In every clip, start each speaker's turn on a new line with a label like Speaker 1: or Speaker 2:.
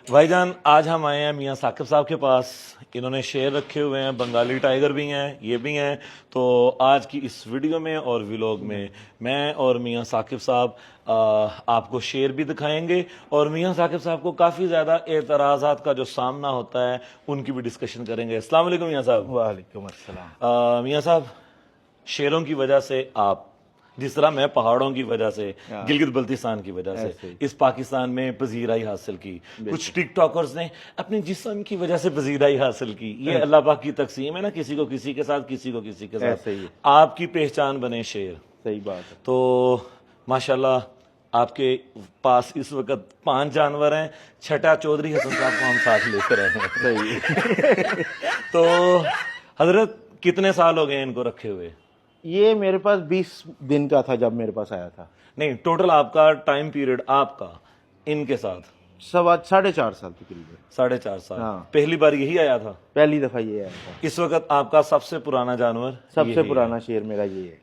Speaker 1: بھائی جان آج ہم آئے ہیں میاں ثاقب صاحب کے پاس. انہوں نے شعر رکھے ہوئے ہیں, بنگالی ٹائیگر بھی ہیں, یہ بھی ہیں. تو آج کی اس ویڈیو میں اور ولاگ میں اور میاں ثاقب صاحب آپ کو شعر بھی دکھائیں گے, اور میاں ثاقب صاحب کو کافی زیادہ اعتراضات کا جو سامنا ہوتا ہے ان کی بھی ڈسکشن کریں گے. السلام علیکم میاں صاحب.
Speaker 2: وعلیکم السلام.
Speaker 1: میاں صاحب, شعروں کی وجہ سے آپ, جس طرح میں پہاڑوں کی وجہ سے, گلگت بلتستان کی وجہ سے اس پاکستان میں پذیرائی حاصل کی, کچھ ٹک ٹاکرز نے اپنے جسم کی وجہ سے پذیرائی حاصل کی. یہ اللہ پاک کی تقسیم ہے نا, کسی کو کسی کے ساتھ, کسی کو کسی کے ساتھ. آپ کی پہچان بنے شعر.
Speaker 2: صحیح بات ہے.
Speaker 1: تو ماشاءاللہ آپ کے پاس اس وقت 5 جانور ہیں. چھٹا چودھری حسن صاحب کو ہم ساتھ لے کر آئے ہیں. تو حضرت کتنے سال ہو گئے ان کو رکھے ہوئے؟
Speaker 2: یہ میرے پاس 20 دن کا تھا جب میرے پاس آیا تھا.
Speaker 1: نہیں, ٹوٹل آپ کا ٹائم پیریڈ آپ کا ان کے ساتھ
Speaker 2: 4.5 سال تقریباً.
Speaker 1: 4.5 سال. پہلی بار یہی آیا تھا؟
Speaker 2: پہلی دفعہ یہ آیا تھا.
Speaker 1: اس وقت آپ کا سب سے پرانا جانور؟
Speaker 2: سب سے پرانا شعر میرا یہ ہے.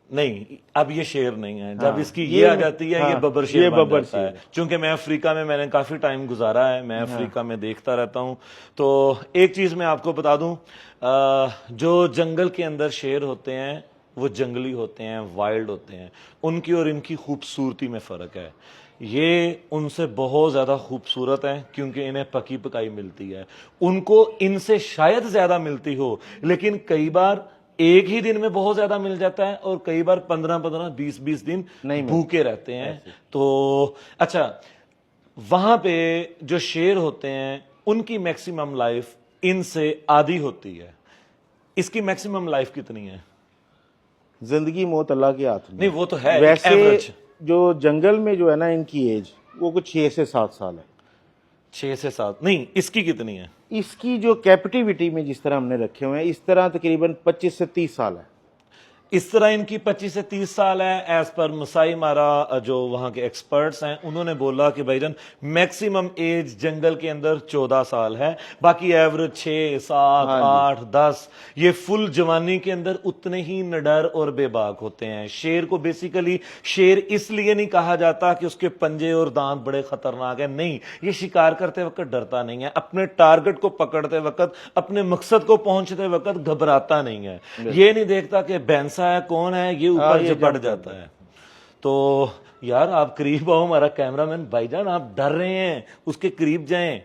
Speaker 1: نہیں, اب یہ شعر نہیں ہے. جب اس کی یہ آ جاتی ہے, یہ ببر شعر بن جاتا ہے. چونکہ میں افریقہ میں نے کافی ٹائم گزارا ہے, میں افریقہ میں دیکھتا رہتا ہوں. تو ایک چیز میں آپ کو بتا دوں, جو جنگل کے اندر شعر ہوتے ہیں وہ جنگلی ہوتے ہیں, وائلڈ ہوتے ہیں. ان کی اور ان کی خوبصورتی میں فرق ہے. یہ ان سے بہت زیادہ خوبصورت ہیں کیونکہ انہیں پکی پکائی ملتی ہے. ان کو ان سے شاید زیادہ ملتی ہو, لیکن کئی بار ایک ہی دن میں بہت زیادہ مل جاتا ہے, اور کئی بار 15 20 دن بھوکے رہتے ہیں. تو اچھا, وہاں پہ جو شعر ہوتے ہیں ان کی میکسیمم لائف ان سے آدھی ہوتی ہے. اس کی میکسیمم لائف کتنی ہے؟
Speaker 2: زندگی موت اللہ کے ہاتھ میں.
Speaker 1: نہیں وہ تو ہے,
Speaker 2: ویسے جو جنگل میں جو ہے نا ان کی ایج وہ کچھ 6 سے 7 سال ہے.
Speaker 1: 6 سے 7 نہیں, اس کی کتنی ہے؟
Speaker 2: اس کی جو کیپٹیوٹی میں جس طرح ہم نے رکھے ہوئے ہیں اس طرح تقریباً 25 سے 30 سال ہے.
Speaker 1: اس طرح ان کی 25 سے 30 سال ہے. ایز پر مسائی مارا جو وہاں کے ایکسپرٹس ہیں انہوں نے بولا کہ بھائی جان میکسیمم ایج جنگل کے اندر 14 سال ہے, باقی ایوریج 6 7 8 10. یہ فل جوانی کے اندر اتنے ہی نڈر اور بے باک ہوتے ہیں. شیر کو بیسیکلی شیر اس لیے نہیں کہا جاتا کہ اس کے پنجے اور دانت بڑے خطرناک ہیں, نہیں, یہ شکار کرتے وقت ڈرتا نہیں ہے, اپنے ٹارگٹ کو پکڑتے وقت, اپنے مقصد کو پہنچتے وقت گھبراتا نہیں ہے. یہ نہیں دیکھتا کہ بینس ہے کون ہے, یہ اوپر سے بڑھ جاتا ہے. تو یار آپ قریب آؤ, ہمارا کیمرہ مین بھائی جان آپ ڈر رہے ہیں, اس کے قریب جائیں.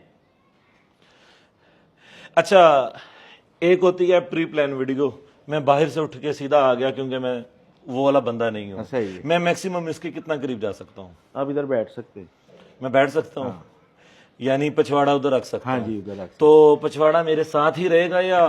Speaker 1: اچھا, ایک ہوتی ہے پری پلان ویڈیو, میں باہر سے اٹھ کے سیدھا آ گیا کیونکہ میں وہ والا بندہ نہیں ہوں. میں میکسیمم اس کے کتنا قریب جا سکتا ہوں؟
Speaker 2: آپ ادھر بیٹھ سکتے ہیں.
Speaker 1: میں بیٹھ سکتا ہوں, یعنی پچھواڑا ادھر رکھ سکتا ہوں.
Speaker 2: جی ادھر رکھ.
Speaker 1: تو پچھواڑا میرے ساتھ ہی رہے گا یا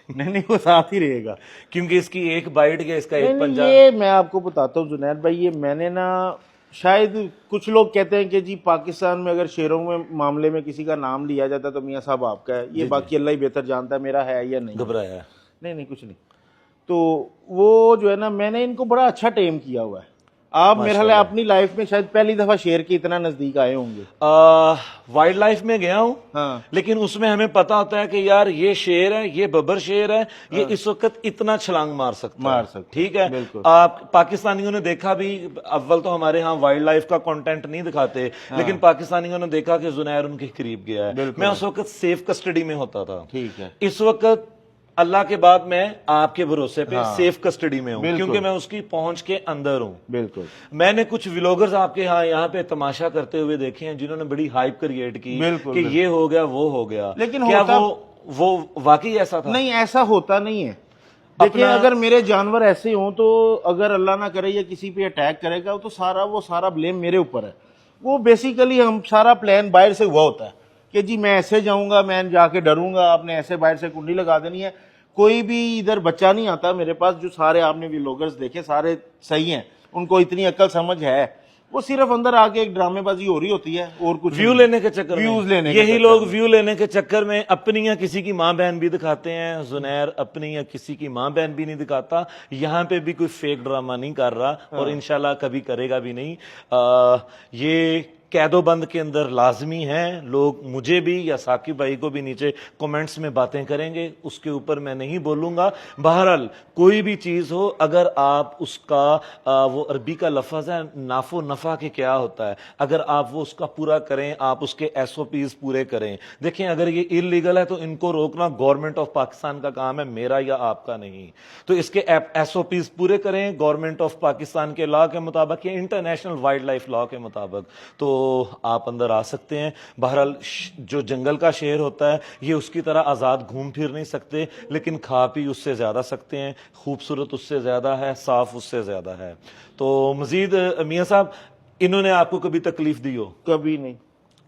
Speaker 2: نہیں وہ ساتھ ہی رہے گا
Speaker 1: کیونکہ اس کی ایک بائٹ کے اس کا ایک پنجہ.
Speaker 2: یہ میں آپ کو بتاتا ہوں جنید بھائی, یہ میں نے نا شاید کچھ لوگ کہتے ہیں کہ جی پاکستان میں اگر شعروں میں معاملے میں کسی کا نام لیا جاتا ہے تو میاں صاحب آپ کا ہے. یہ باقی اللہ ہی بہتر جانتا ہے میرا ہے یا نہیں.
Speaker 1: گھبرایا ہے؟
Speaker 2: نہیں کچھ نہیں. تو وہ جو ہے نا میں نے ان کو بڑا اچھا ٹیم کیا ہوا ہے. آپ میرا خیال ہے اپنی لائف میں شاید پہلی دفعہ شعر کے اتنا نزدیک آئے ہوں گے.
Speaker 1: وائلڈ لائف میں گیا ہوں, لیکن اس میں ہمیں پتا ہوتا ہے کہ یار یہ شعر ہے, یہ ببر شعر ہے, یہ اس وقت اتنا چھلانگ مار سکتا ہے. ٹھیک ہے, آپ پاکستانیوں نے دیکھا بھی, اول تو ہمارے ہاں وائلڈ لائف کا کنٹینٹ نہیں دکھاتے, لیکن پاکستانیوں نے دیکھا کہ زنیر ان کے قریب گیا ہے. میں اس وقت سیف کسٹڈی میں ہوتا تھا.
Speaker 2: ٹھیک ہے.
Speaker 1: اس وقت اللہ کے بعد میں آپ کے بھروسے پہ سیف کسٹڈی میں ہوں کیونکہ میں اس کی پہنچ کے اندر ہوں.
Speaker 2: بالکل. میں
Speaker 1: نے کچھ ولاگرز آپ کے یہاں پہ تماشا کرتے ہوئے دیکھے ہیں جنہوں نے بڑی ہائپ کریٹ کی کہ یہ ہو گیا وہ ہو گیا, لیکن کیا وہ واقعی ایسا تھا؟
Speaker 2: نہیں, ایسا ہوتا نہیں ہے. دیکھیں اگر میرے جانور ایسے ہوں تو اگر اللہ نہ کرے یا کسی پہ اٹیک کرے گا تو وہ سارا بلیم میرے اوپر ہے. وہ بیسیکلی ہم سارا پلان باہر سے ہوا ہوتا ہے کہ جی میں ایسے جاؤں گا, میں جا کے ڈروں گا, آپ نے ایسے باہر سے کنڈی لگا دینی ہے. کوئی بھی ادھر بچہ نہیں آتا میرے پاس. جو سارے آپ نے ولاگرز دیکھے سارے صحیح ہیں, ان کو اتنی عقل سمجھ ہے. وہ صرف اندر آ کے ایک ڈرامے بازی ہو رہی ہوتی ہے اور کچھ
Speaker 1: ویو لینے کے چکر
Speaker 2: ویوز لینے.
Speaker 1: یہی لوگ ویو لینے کے چکر میں اپنی یا کسی کی ماں بہن بھی دکھاتے ہیں. زنیر اپنی یا کسی کی ماں بہن بھی نہیں دکھاتا. یہاں پہ بھی کوئی فیک ڈرامہ نہیں کر رہا اور انشاءاللہ کبھی کرے گا بھی نہیں. یہ قید و بند کے اندر لازمی ہیں. لوگ مجھے بھی یا ثاقب بھائی کو بھی نیچے کومنٹس میں باتیں کریں گے, اس کے اوپر میں نہیں بولوں گا. بہرحال کوئی بھی چیز ہو, اگر آپ اس کا وہ عربی کا لفظ ہے ناف و نفع کے کیا ہوتا ہے, اگر آپ وہ اس کا پورا کریں, آپ اس کے ایس او پیز پورے کریں. دیکھیں اگر یہ انلیگل ہے تو ان کو روکنا گورنمنٹ آف پاکستان کا کام ہے, میرا یا آپ کا نہیں. تو اس کے ایس او پیز پورے کریں گورنمنٹ آف پاکستان کے لا کے مطابق یا انٹرنیشنل وائلڈ لائف لا کے مطابق, تو آپ اندر آ سکتے ہیں. بہرحال جو جنگل کا شیر ہوتا ہے یہ اس کی طرح آزاد گھوم پھر نہیں سکتے, لیکن کھا پی اس سے زیادہ سکتے ہیں, خوبصورت اس سے زیادہ ہے, صاف اس سے زیادہ ہے. تو مزید میاں صاحب, انہوں نے آپ کو کبھی تکلیف دی ہو؟
Speaker 2: کبھی نہیں,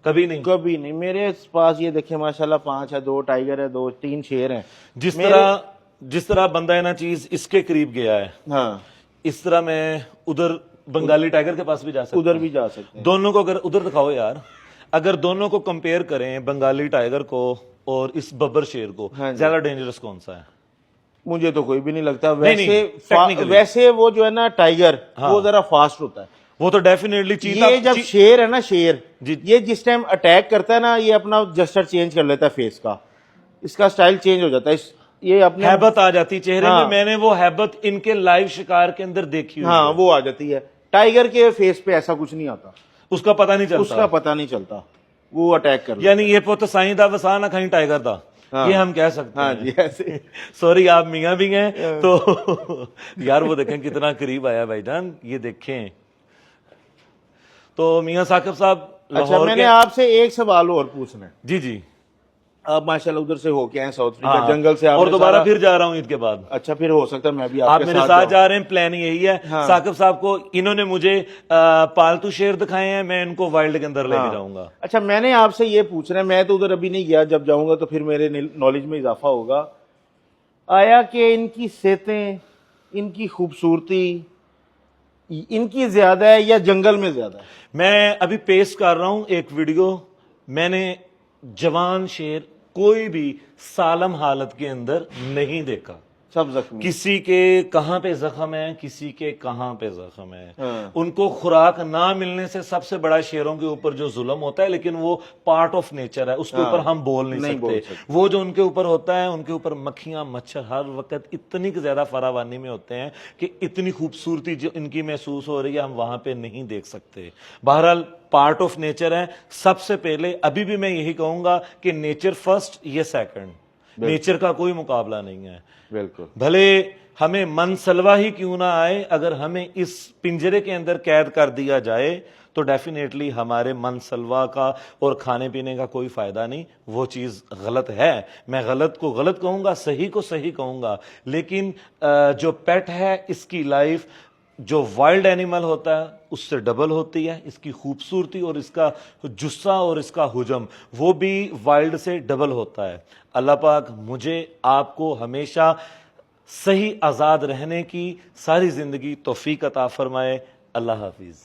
Speaker 1: کبھی نہیں.
Speaker 2: کبھی نہیں. میرے پاس یہ دیکھیں ماشاءاللہ 5 ہے, 2 ٹائیگر ہے, 2-3 شیر ہیں.
Speaker 1: جس طرح بندہ ہے نا چیز اس کے قریب گیا ہے,
Speaker 2: ہاں
Speaker 1: اس طرح میں ادھر بنگالی ٹائیگر کے پاس بھی جا سکتا
Speaker 2: ادھر
Speaker 1: ہوں.
Speaker 2: بھی جا سکتے ہیں.
Speaker 1: دونوں کو اگر ادھر دکھاؤ یار, اگر دونوں کو کمپیئر کریں بنگالی ٹائیگر کو اور اس ببر شیر کو, زیادہ ڈینجرس کون سا ہے؟
Speaker 2: مجھے تو کوئی بھی نہیں لگتا.
Speaker 1: technically.
Speaker 2: ویسے وہ جو ہے نا ٹائیگر وہ ذرا فاسٹ ہوتا ہے.
Speaker 1: وہ تو ڈیفینیٹلی چیتا.
Speaker 2: یہ جب شیر ہے نا, شیر یہ جس ٹائم اٹیک کرتا ہے نا, یہ اپنا جسچر چینج کر لیتا ہے فیس کا, اس کا سٹائل چینج ہو جاتا ہے, یہ اپنے
Speaker 1: ہیبت آ جاتی چہرے میں. میں نے وہ ہیبت ان کے لائیو شکار کے اندر دیکھی ہوئی.
Speaker 2: ہاں وہ آ جاتی ہے. ٹائیگر کے فیس پہ ایسا کچھ نہیں آتا,
Speaker 1: اس کا پتہ نہیں چلتا,
Speaker 2: اس کا پتہ نہیں چلتا, وہ اٹیک کر
Speaker 1: یعنی یہ پوت سائیں دا وسا نہ کہیں ٹائیگر دا, یہ ہم کہہ سکتے ہیں.
Speaker 2: جی ایسے.
Speaker 1: سوری آپ میاں بھی ہیں تو یار وہ دیکھیں کتنا قریب آیا بھائی جان, یہ دیکھیں. تو میاں ثاقب صاحب
Speaker 2: اچھا میں نے آپ سے ایک سوال اور پوچھنا ہے.
Speaker 1: جی جی.
Speaker 2: آپ ماشاءاللہ ادھر سے ہو کے ہیں ساؤتھ افریقہ جنگل سے,
Speaker 1: اور دوبارہ پھر جا رہا ہوں عید کے بعد.
Speaker 2: اچھا پھر ہو سکتا ہے میں بھی
Speaker 1: آپ میرے ساتھ جا رہے ہیں, پلان یہی ہے. ثاقب صاحب کو انہوں نے مجھے پالتو شیر دکھائے ہیں, میں ان کو وائلڈ کے اندر لے کے جاؤں گا.
Speaker 2: اچھا میں نے آپ سے یہ پوچھنا ہے, میں تو ادھر ابھی نہیں گیا, جب جاؤں گا تو پھر میرے نالج میں اضافہ ہوگا. آیا کہ ان کی صحتیں, ان کی خوبصورتی ان کی زیادہ ہے یا جنگل میں زیادہ ہے؟
Speaker 1: میں ابھی پیش کر رہا ہوں ایک ویڈیو. میں نے جوان شیر کوئی بھی سالم حالت کے اندر نہیں دیکھا.
Speaker 2: سب زخمی,
Speaker 1: کسی کے کہاں پہ زخم ہے, کسی کے کہاں پہ زخم ہے. ان کو خوراک نہ ملنے سے سب سے بڑا شیروں کے اوپر جو ظلم ہوتا ہے, لیکن وہ پارٹ آف نیچر ہے, اس کے اوپر ہم بول نہیں سکتے. وہ جو ان کے اوپر ہوتا ہے, ان کے اوپر مکھیاں مچھر ہر وقت اتنی زیادہ فراوانی میں ہوتے ہیں کہ اتنی خوبصورتی جو ان کی محسوس ہو رہی ہے ہم وہاں پہ نہیں دیکھ سکتے. بہرحال پارٹ آف نیچر ہے. سب سے پہلے ابھی بھی میں یہی کہوں گا کہ نیچر فرسٹ, یہ سیکنڈ. نیچر کا کوئی مقابلہ نہیں ہے.
Speaker 2: بالکل.
Speaker 1: بھلے ہمیں من سلوا ہی کیوں نہ آئے, اگر ہمیں اس پنجرے کے اندر قید کر دیا جائے تو ڈیفینیٹلی ہمارے من سلوا کا اور کھانے پینے کا کوئی فائدہ نہیں. وہ چیز غلط ہے. میں غلط کو غلط کہوں گا, صحیح کو صحیح کہوں گا. لیکن جو پیٹ ہے اس کی لائف جو وائلڈ اینیمل ہوتا ہے اس سے ڈبل ہوتی ہے. اس کی خوبصورتی اور اس کا جسہ اور اس کا حجم وہ بھی وائلڈ سے ڈبل ہوتا ہے. اللہ پاک مجھے آپ کو ہمیشہ صحیح آزاد رہنے کی ساری زندگی توفیق عطا فرمائے. اللہ حافظ.